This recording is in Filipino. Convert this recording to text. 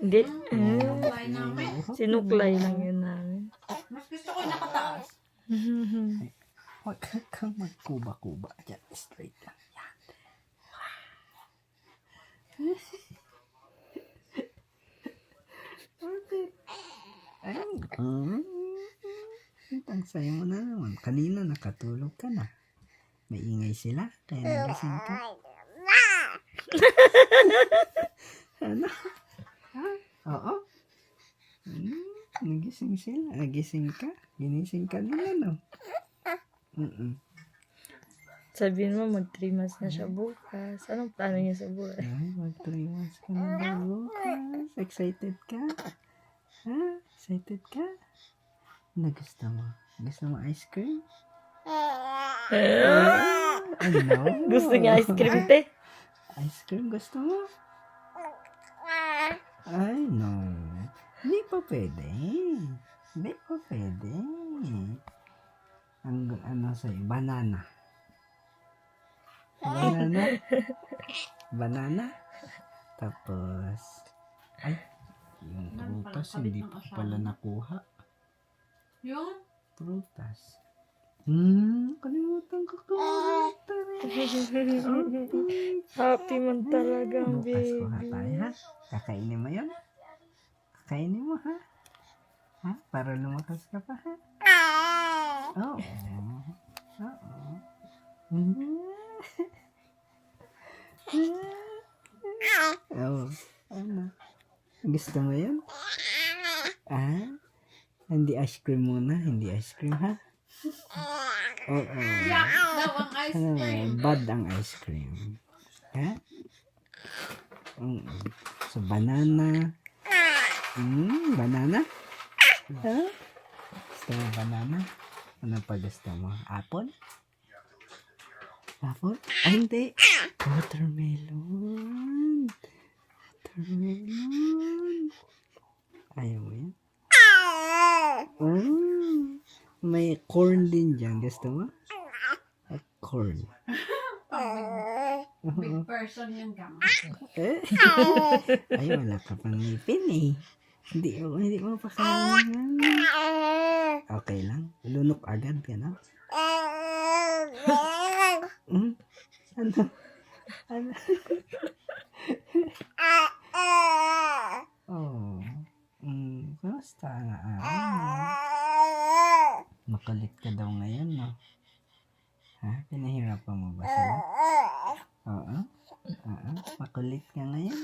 Hindi. Apply namin. Sinuklay lang yun namin. Mas gusto ko yung nakataas. Huwag kang magkuba-kuba dyan. Straight lang. Yan. Bakit? Ay, ang sayo mo na naman. Kanina nakatulog ka na. Maingay sila. Kaya nagising ka. Ano? Ha? Oo. Nagising sila. Nagising ka. Ginising ka nila, no? Sabihin mo, mag 3 months na siya bukas. Anong plano niya sa buhay? Ay, mag 3 months ka na bukas. Excited ka? Ha? Excited ka? Ano gusto mo? Gusto mo ice cream? Ano? Gusto niya ice cream, te? Ice cream gusto mo? Ay, no. Hindi pa pwede. Hindi pa pwede. Ang ano sa'yo, banana. Banana. Banana. Tapos, ay, yung prutas, hindi pa pala nakuha. Yung? Prutas. Kalimutan ko Happy man talaga ang bukas kuha baby. tayo, ha? Kakainin mo yun? Kakainin mo, ha? Ha? Para lumakas ka pa, ha? Oo. Oo. Ano? Gusto mo yun? Ah? Hindi ice cream muna. Hindi ice cream, ha? Oo. Yak daw ang ice cream. Bad ang ice cream. Ha? So, banana. Banana? Ha? Gusto mo banana? Ano pa gusto mo? Apple? Apple? Ay, hindi. Watermelon. Watermelon. Ayaw mo yan? May corn din dyan. Gusto mo? Corn. Big person yung gama. Ay, wala ka pang ngipin eh. Hindi mo pa kaya. Okay lang. Lunok agad ka na. Ano? Ano? Oh. Kamusta nga makulit ka daw ngayon, no? Ha? Pinahirapan mo ba sila? Oo. Makulit ka ngayon?